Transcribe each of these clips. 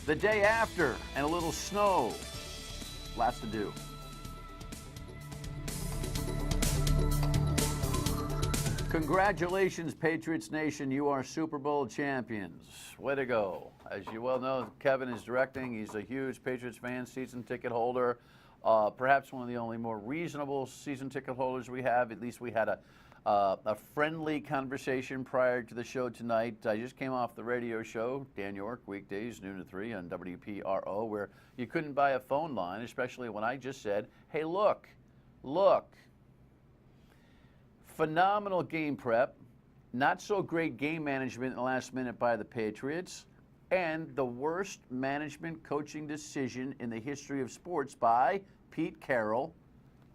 The day after, and a little snow. Lots to do. Congratulations, Patriots Nation. You are Super Bowl champions. Way to go. As you well know, Kevin is directing. He's a huge Patriots fan, season ticket holder. Perhaps one of the only more reasonable season ticket holders we have. At least we had a friendly conversation prior to the show tonight. I just came off the radio show, Dan York, weekdays, noon to 3 on WPRO, where you couldn't buy a phone line, especially when I just said, hey, look. Phenomenal game prep, not so great game management in the last minute by the Patriots, and the worst management coaching decision in the history of sports by Pete Carroll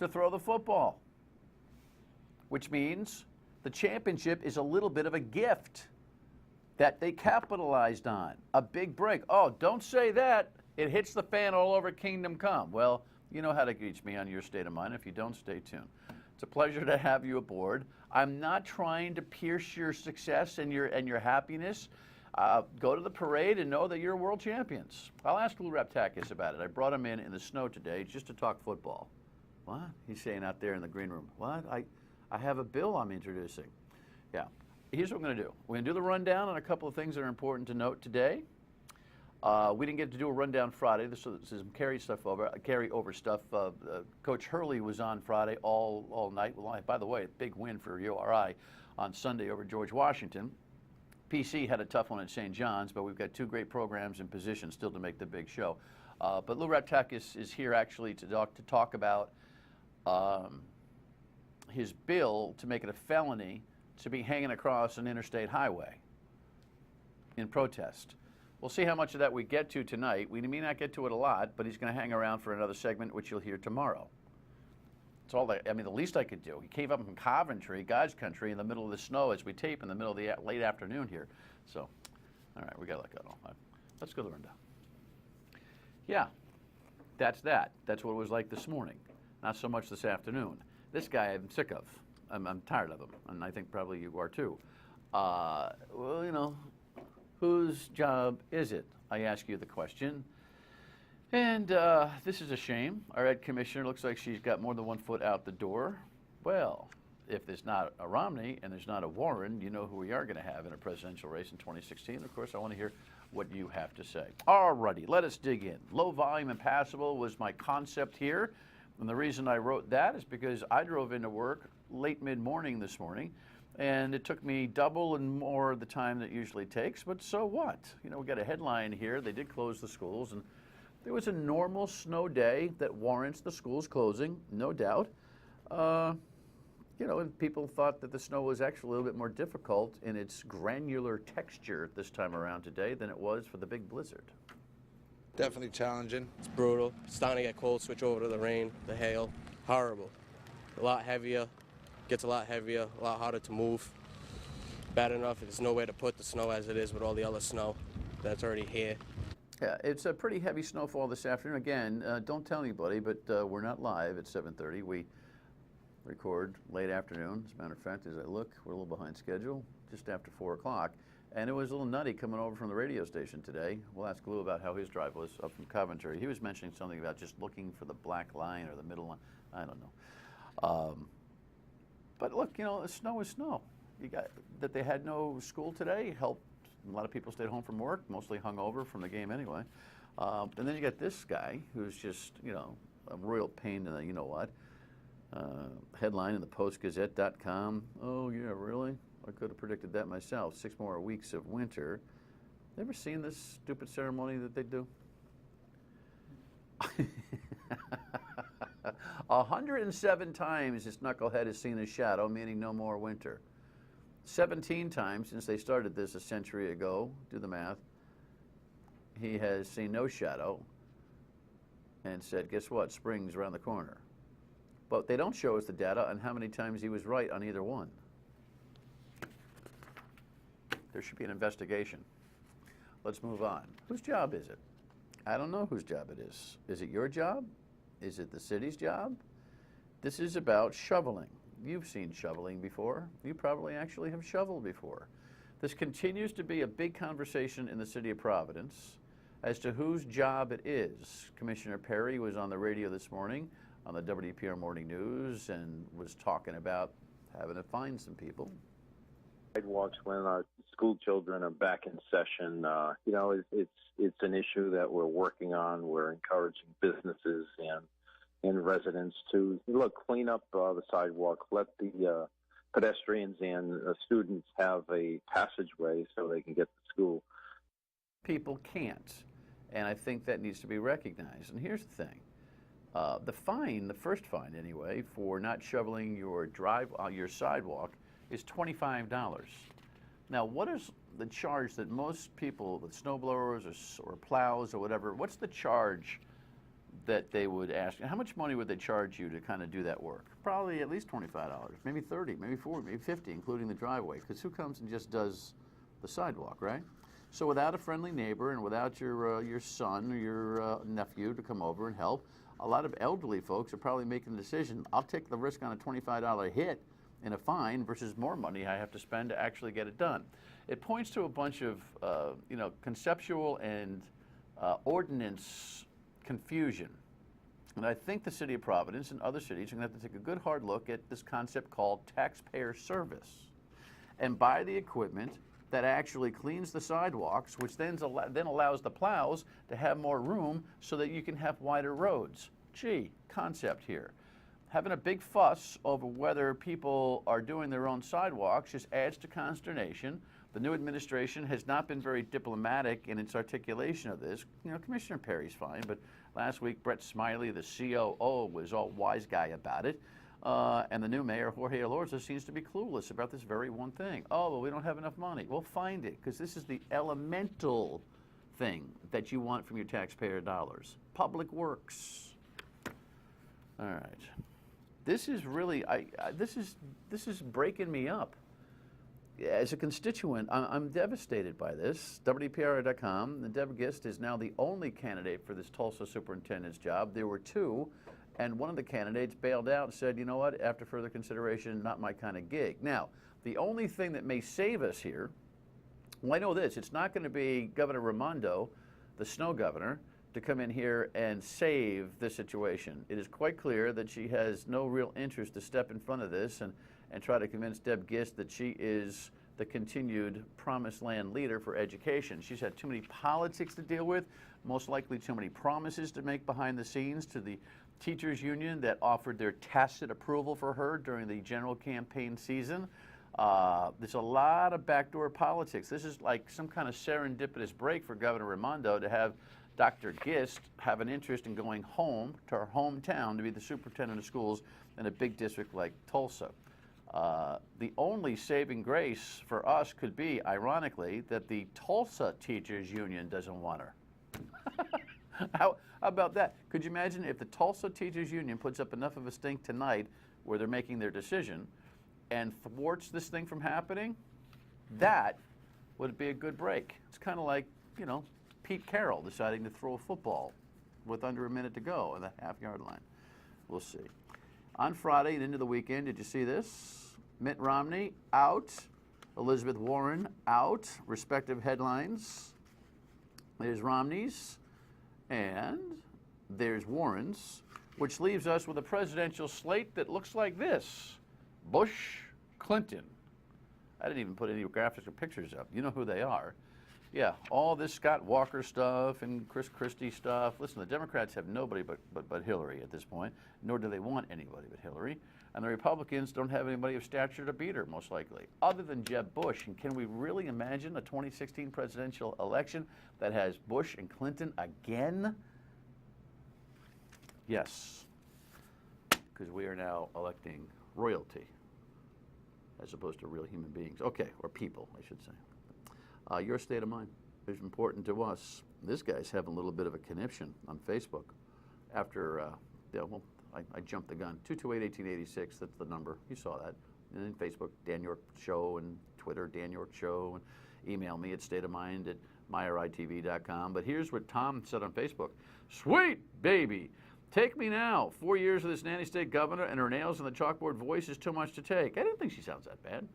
to throw the football. Which means the championship is a little bit of a gift that they capitalized on. A big break. Oh, don't say that. It hits the fan all over Kingdom Come. Well, you know how to reach me on your state of mind. If you don't, stay tuned. It's a pleasure to have you aboard. I'm not trying to pierce your success and your happiness. Go to the parade and know that you're world champions. I'll ask Lou Raptakis about it. I brought him in the snow today just to talk football. What? He's saying out there in the green room. What? I have a bill I'm introducing. Yeah. Here's what we're going to do. We're going to do the rundown on a couple of things that are important to note today. We didn't get to do a rundown Friday. This is some carry-over stuff. Coach Hurley was on Friday all night. Well, by the way, big win for URI on Sunday over George Washington. PC had a tough one at St. John's, but we've got two great programs in position still to make the big show. But Lou Raptakis is here actually to talk about his bill to make it a felony to be hanging across an interstate highway in protest. We'll see how much of that we get to tonight. We may not get to it a lot, but he's going to hang around for another segment, which you'll hear tomorrow. It's all that, the least I could do. He came up from Coventry, God's country, in the middle of the snow as we tape in the middle of the late afternoon here. So, all right, we got to let go. Let's go to the rundown. Yeah, that's that. That's what it was like this morning. Not so much this afternoon. This guy I'm sick of. I'm tired of him, and I think probably you are too. Whose job is it? I ask you the question. And this is a shame. Our Ed Commissioner looks like she's got more than 1 foot out the door. Well, if there's not a Romney and there's not a Warren, you know who we are going to have in a presidential race in 2016. Of course, I want to hear what you have to say. All righty, let us dig in. Low volume and passable was my concept here. And the reason I wrote that is because I drove into work late mid-morning this morning, and it took me double and more the time that it usually takes, but so what? We got a headline here. They did close the schools, and there was a normal snow day that warrants the schools closing, no doubt. And people thought that the snow was actually a little bit more difficult in its granular texture this time around today than it was for the big blizzard. Definitely challenging. It's brutal. It's starting to get cold, switch over to the rain, the hail. Horrible. A lot heavier. Gets a lot heavier, a lot harder to move. Bad enough, there's nowhere to put the snow as it is with all the other snow that's already here. Yeah, it's a pretty heavy snowfall this afternoon. Again, don't tell anybody, but we're not live at 7:30. We record late afternoon. As a matter of fact, as I look, we're a little behind schedule, just after 4 o'clock. And it was a little nutty coming over from the radio station today. We'll ask Lou about how his drive was up from Coventry. He was mentioning something about just looking for the black line or the middle line. I don't know. But look, snow is snow. You got that they had no school today helped. A lot of people stayed home from work, mostly hungover from the game anyway. And then you got this guy who's just, a royal pain in the you-know-what. Headline in the postgazette.com. Oh, yeah, really? I could have predicted that myself. 6 more weeks of winter. Ever seen this stupid ceremony that they do? 107 times this knucklehead has seen a shadow, meaning no more winter. 17 times since they started this a century ago, do the math, he has seen no shadow and said, guess what, spring's around the corner. But they don't show us the data on how many times he was right on either one. There should be an investigation. Let's move on. Whose job is it? I don't know whose job it is. Is it your job? Is it the city's job? This is about shoveling. You've seen shoveling before. You probably actually have shoveled before. This continues to be a big conversation in the city of Providence. as to whose job it is. Commissioner Perry was on the radio this morning on the WPR Morning News and was talking about having to find some people. Sidewalks when our school children are back in session, it's an issue that we're working on. We're encouraging businesses and residents to clean up the sidewalk, let the pedestrians and students have a passageway so they can get to school. People can't, and I think that needs to be recognized. And here's the thing. The first fine anyway, for not shoveling your your sidewalk is $25. Now, what is the charge that most people with snowblowers or plows or whatever, what's the charge that they would ask? How much money would they charge you to kind of do that work? Probably at least $25, maybe $30, maybe $40, maybe $50, including the driveway, because who comes and just does the sidewalk, right? So without a friendly neighbor and without your son or your nephew to come over and help, a lot of elderly folks are probably making the decision, I'll take the risk on a $25 hit in a fine versus more money I have to spend to actually get it done. It points to a bunch of conceptual and ordinance confusion. And I think the city of Providence and other cities are going to have to take a good hard look at this concept called taxpayer service and buy the equipment that actually cleans the sidewalks, which then allows the plows to have more room so that you can have wider roads. Gee, concept here. Having a big fuss over whether people are doing their own sidewalks just adds to consternation. The new administration has not been very diplomatic in its articulation of this. Commissioner Perry's fine, but last week Brett Smiley, the COO, was all wise guy about it. And the new mayor, Jorge Elorza, seems to be clueless about this very one thing. Oh, well, we don't have enough money. Well, find it, because this is the elemental thing that you want from your taxpayer dollars. Public works. All right. This is really, this is breaking me up. As a constituent, I'm devastated by this. WPRI.com, Deb Gist is now the only candidate for this Tulsa superintendent's job. There were two, and one of the candidates bailed out and said, you know what, after further consideration, not my kind of gig. Now, the only thing that may save us here, well, I know this, it's not going to be Governor Raimondo, the snow governor, to come in here and save this situation. It is quite clear that she has no real interest to step in front of this and try to convince Deb Gist that she is the continued promised land leader for education. She's had too many politics to deal with, most likely too many promises to make behind the scenes to the teachers union that offered their tacit approval for her during the general campaign season. There's a lot of backdoor politics. This is like some kind of serendipitous break for Governor Raimondo to have Dr. Gist have an interest in going home to her hometown to be the superintendent of schools in a big district like Tulsa. The only saving grace for us could be, ironically, that the Tulsa Teachers Union doesn't want her. How about that? Could you imagine if the Tulsa Teachers Union puts up enough of a stink tonight where they're making their decision and thwarts this thing from happening? That would be a good break. It's kind of like, Pete Carroll deciding to throw a football with under a minute to go on the half-yard line. We'll see. On Friday and into the weekend, did you see this? Mitt Romney out, Elizabeth Warren out, respective headlines. There's Romney's and there's Warren's, which leaves us with a presidential slate that looks like this. Bush, Clinton. I didn't even put any graphics or pictures up. You know who they are. Yeah, all this Scott Walker stuff and Chris Christie stuff. Listen, the Democrats have nobody but Hillary at this point, nor do they want anybody but Hillary. And the Republicans don't have anybody of stature to beat her, most likely, other than Jeb Bush. And can we really imagine a 2016 presidential election that has Bush and Clinton again? Yes, because we are now electing royalty as opposed to real human beings. Okay, or people, I should say. Your state of mind is important to us. This guy's having a little bit of a conniption on Facebook after, I jumped the gun. 228-1886, that's the number. You saw that. And then Facebook, Dan York Show, and Twitter, Dan York Show, and email me at stateofmind@myeritv.com. But here's what Tom said on Facebook. Sweet baby, take me now. 4 years of this nanny state governor and her nails on the chalkboard voice is too much to take. I didn't think she sounds that bad.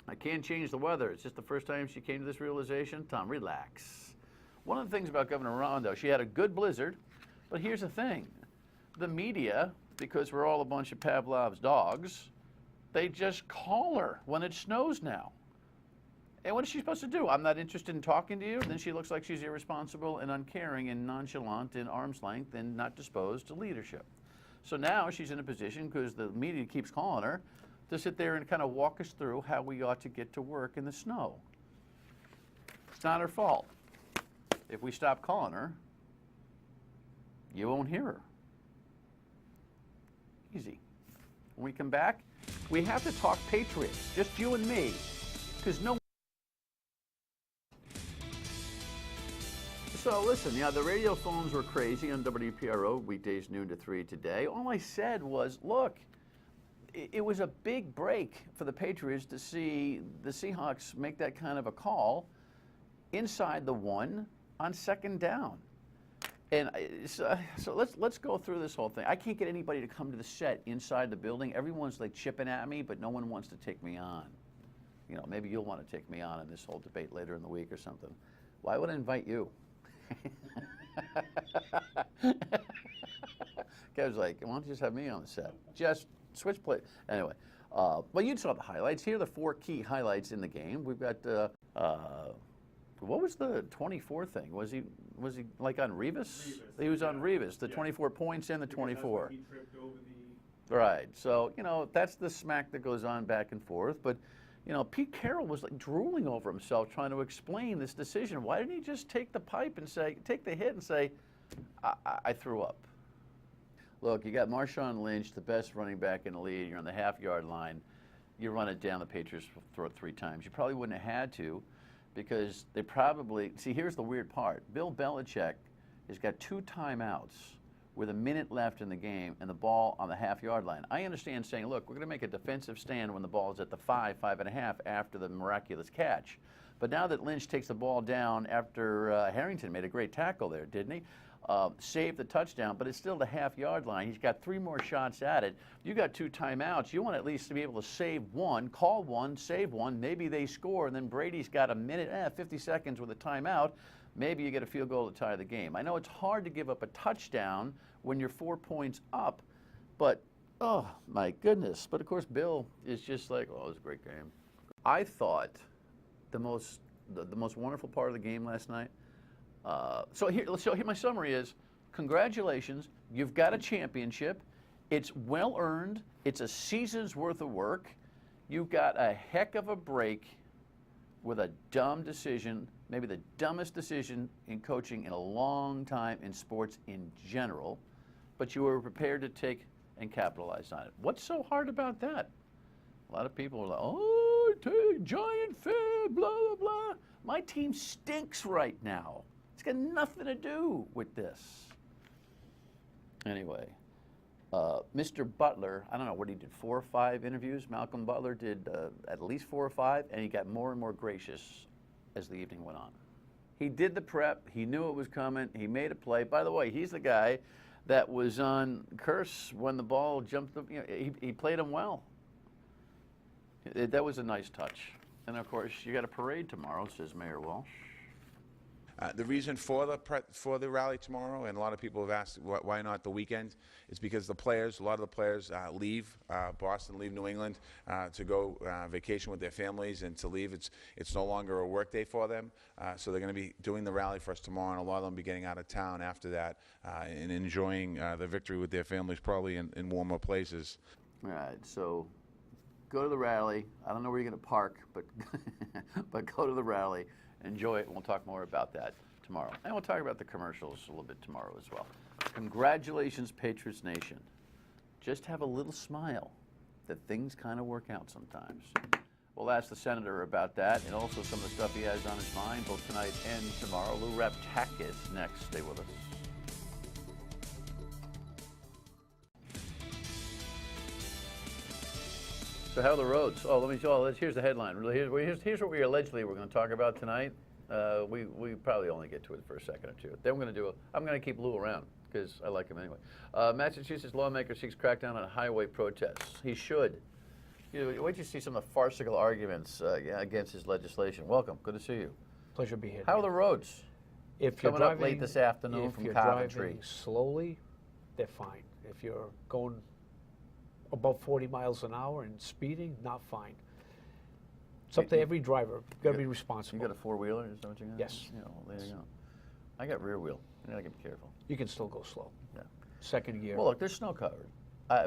I can't change the weather. It's just the first time she came to this realization. Tom, relax. One of the things about Governor Rondo, she had a good blizzard, but here's the thing. The media, because we're all a bunch of Pavlov's dogs, they just call her when it snows now. And what is she supposed to do? I'm not interested in talking to you? Then she looks like she's irresponsible and uncaring and nonchalant and arm's length and not disposed to leadership. So now she's in a position, because the media keeps calling her, to sit there and kind of walk us through how we ought to get to work in the snow. It's not her fault. If we stop calling her, you won't hear her. Easy. When we come back, we have to talk Patriots, just you and me, because no. So listen, the radio phones were crazy on WPRO, weekdays noon to 3 today. All I said was, look, it was a big break for the Patriots to see the Seahawks make that kind of a call inside the 1 on 2nd down. And so let's go through this whole thing. I can't get anybody to come to the set inside the building. Everyone's like chipping at me, but no one wants to take me on. Maybe you'll want to take me on in this whole debate later in the week or something. Why would I invite you? Kev's like, why don't you just have me on the set? Just switch play. Anyway, well, you saw the highlights. Here are the 4 key highlights in the game. We've got, what was the 24 thing? Was he like on Revis? He was on Revis, the 24 points and the 24. He tripped over the... Right. So, that's the smack that goes on back and forth. But, Pete Carroll was like drooling over himself trying to explain this decision. Why didn't he just take the hit and say, I threw up? Look, you got Marshawn Lynch, the best running back in the league. You're on the half-yard line. You run it down the Patriots' throat 3 times. You probably wouldn't have had to, because they probably, see, here's the weird part. Bill Belichick has got 2 timeouts with a minute left in the game and the ball on the half-yard line. I understand saying, look, we're going to make a defensive stand when the ball is at the 5.5 after the miraculous catch. But now that Lynch takes the ball down after Harrington made a great tackle there, didn't he? Saved the touchdown, but it's still the half-yard line. He's got 3 more shots at it. You got 2 timeouts. You want at least to be able to save 1, call 1, save 1. Maybe they score, and then Brady's got a minute, 50 seconds with a timeout. Maybe you get a field goal to tie the game. I know it's hard to give up a touchdown when you're 4 points up, but oh my goodness. But of course, Bill is just like, oh, it was a great game. I thought the most wonderful part of the game last night. So here my summary is, congratulations, you've got a championship. It's well earned. It's a season's worth of work. You've got a heck of a break with a dumb decision, maybe the dumbest decision in coaching in a long time in sports in general, but you were prepared to take and capitalize on it. What's so hard about that? A lot of people are like, oh, giant fan, blah, blah, blah. My team stinks right now. It's got nothing to do with this. Anyway, Mr. Butler, I don't know what he did, 4 or 5 interviews. Malcolm Butler did at least 4 or 5, and he got more and more gracious as the evening went on. He did the prep. He knew it was coming. He made a play. By the way, he's the guy that was on Curse when the ball jumped. He played him well. That was a nice touch. And of course, you got a parade tomorrow, says Mayor Walsh. The reason for the rally tomorrow, and a lot of people have asked why not the weekend, is because a lot of the players leave Boston, leave New England to go vacation with their families and to leave. It's no longer a work day for them, so they're going to be doing the rally for us tomorrow, and a lot of them will be getting out of town after that and enjoying the victory with their families, probably in warmer places. All right, so go to the rally. I don't know where you're going to park, but but go to the rally. Enjoy it, and we'll talk more about that tomorrow. And we'll talk about the commercials a little bit tomorrow as well. Congratulations, Patriots Nation. Just have a little smile that things kind of work out sometimes. We'll ask the Senator about that and also some of the stuff he has on his mind both tonight and tomorrow. Lou Raptakis next. Stay with us. So how are the roads? Oh, let me show. Here's the headline. Here's what we allegedly were going to talk about tonight. We probably only get to it for a second or two. Then I'm going to keep Lou around because I like him anyway. Massachusetts lawmaker seeks crackdown on highway protests. He should. Wait till you see some of the farcical arguments against his legislation. Welcome. Good to see you. Pleasure to be here. How are the roads? If you're Coming up driving late this afternoon if from you're Coventry. driving slowly, they're fine. If you're going above 40 miles an hour and speeding, not fine. It's up to every driver. You've got to be responsible. You got a four-wheeler? Is that what you got? Yes. You know, there you go. I got rear wheel. You gotta be careful. You can still go slow. Yeah. Second gear. Well, look, there's snow covered.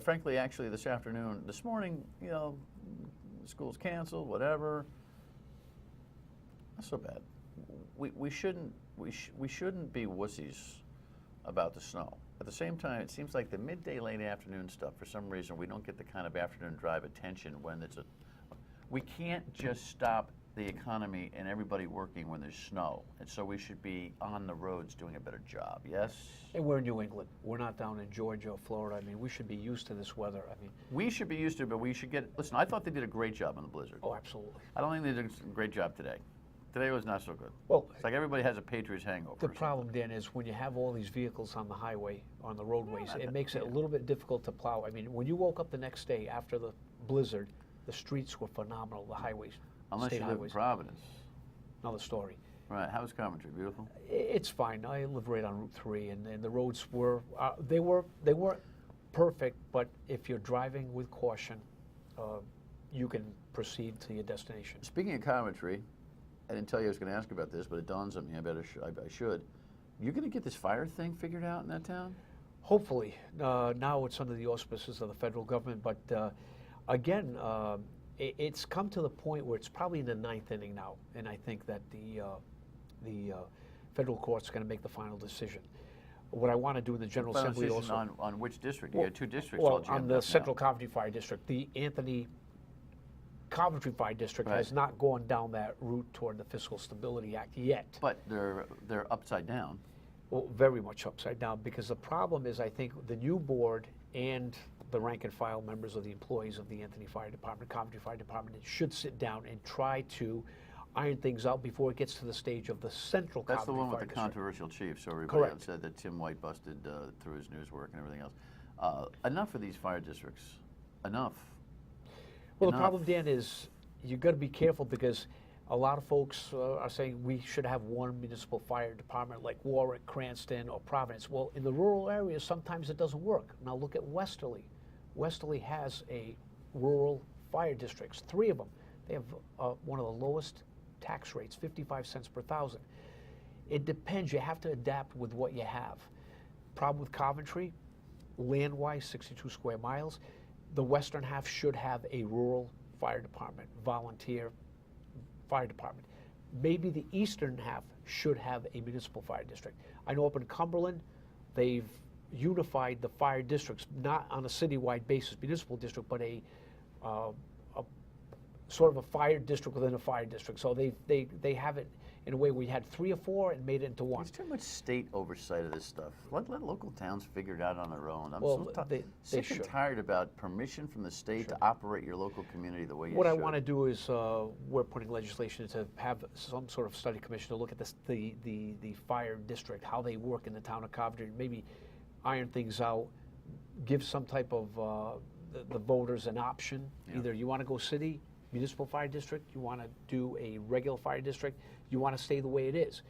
Frankly, actually, this morning, you know, school's canceled, whatever. Not so bad. We shouldn't be wussies about the snow. At the same time, it seems like the midday, late afternoon stuff, for some reason, we don't get the kind of afternoon drive attention when it's we can't just stop the economy and everybody working when there's snow. And so we should be on the roads doing a better job, yes? And we're in New England. We're not down in Georgia or Florida. I mean, we should be used to this weather. I mean, We should be used to it, but we should listen, I thought they did a great job on the blizzard. oh, absolutely. I don't think they did a great job today. Today was not so good. Well, It's like everybody has a Patriots hangover. the or something. problem, Dan, is when you have all these vehicles on the highway, on the roadways, it makes it a little bit difficult to plow. I mean, when you woke up the next day after the blizzard, the streets were phenomenal, the highways, Unless state you live in highways. Providence. Another story. Right, how was Coventry? Beautiful? It's fine. I live right on Route 3, and the roads were, they weren't perfect, but if you're driving with caution, you can proceed to your destination. Speaking of Coventry, I didn't tell you I was going to ask about this, but it dawns on me. I should. You're going to get this fire thing figured out in that town? Hopefully. Now it's under the auspices of the federal government, but again, it's come to the point where it's probably in the ninth inning now, and I think that the federal court's going to make the final decision. What I want to do in the General Final Assembly decision also... on which district? You got two districts Well, all jammed on the up Central now. Coventry Fire District, the Anthony Coventry Fire District has Right. not gone down that route toward the Fiscal Stability Act yet. But they're upside down. Well, very much upside down, because the problem is, I think, the new board and the rank and file members of the employees of the Anthony Fire Department, Coventry Fire Department, should sit down and try to iron things out before it gets to the stage of the Central That's the Coventry one with Fire the District. controversial chief, so everybody Correct. else said that Tim White busted through his news work and everything else. Enough of these fire districts. Enough. Well, Enough. the problem, Dan, is you've got to be careful, because a lot of folks are saying we should have one municipal fire department like Warwick, Cranston, or Providence. Well, in the rural areas, sometimes it doesn't work. Now look at Westerly. Westerly has a rural fire districts, 3 of them. They have one of the lowest tax rates, 55 cents per thousand. It depends. You have to adapt with what you have. Problem with Coventry, land-wise, 62 square miles. The western half should have a rural fire department, volunteer fire department. Maybe the eastern half should have a municipal fire district. I know up in Cumberland, they've unified the fire districts, not on a citywide basis, municipal district, but a sort of a fire district within a fire district. So they have it in a way where you had 3 or 4 and made it into one. There's too much state oversight of this stuff. Let local towns figure it out on their own. I'm Well, so they sick and should. tired about permission from the state to operate your local community the way you What should. I want to do is, we're putting legislation to have some sort of study commission to look at this, the fire district, how they work in the town of Coventry, maybe iron things out, give some type of, the voters an option. Yeah. Either you want to go city, municipal fire district, you want to do a regular fire district, you want to stay the way it is.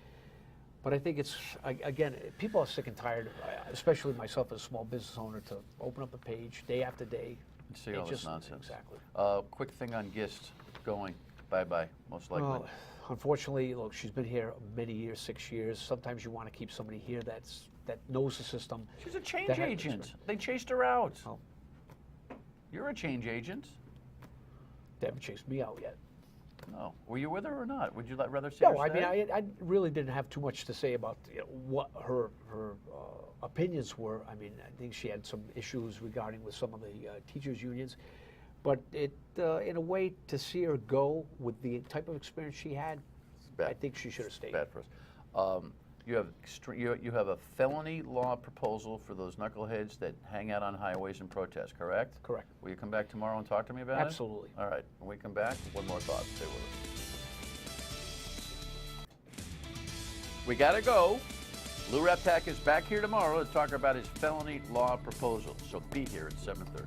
But I think it's, again, people are sick and tired, especially myself as a small business owner, to open up a page day after day. See all this nonsense. Exactly. Quick thing on Gist going. Bye-bye, most likely. Well, unfortunately, look, she's been here many years, 6 years. Sometimes you want to keep somebody here that knows the system. She's a change that has agent. experience. They chased her out. Oh. You're a change agent. They haven't chased me out yet. No. Were you with her or not? Would you rather see No, her I mean, stay? I really didn't have too much to say about what her opinions were. I mean, I think she had some issues regarding with some of the teachers' unions. But it, in a way, to see her go with the type of experience she had, bad. I think she should have stayed. Bad for us. You have a felony law proposal for those knuckleheads that hang out on highways and protest, correct? Correct. Will you come back tomorrow and talk to me about Absolutely. it? All right. When we come back, one more thought. Stay with us. We got to go. Lou Raptakis is back here tomorrow to talk about his felony law proposal. So be here at 7:30.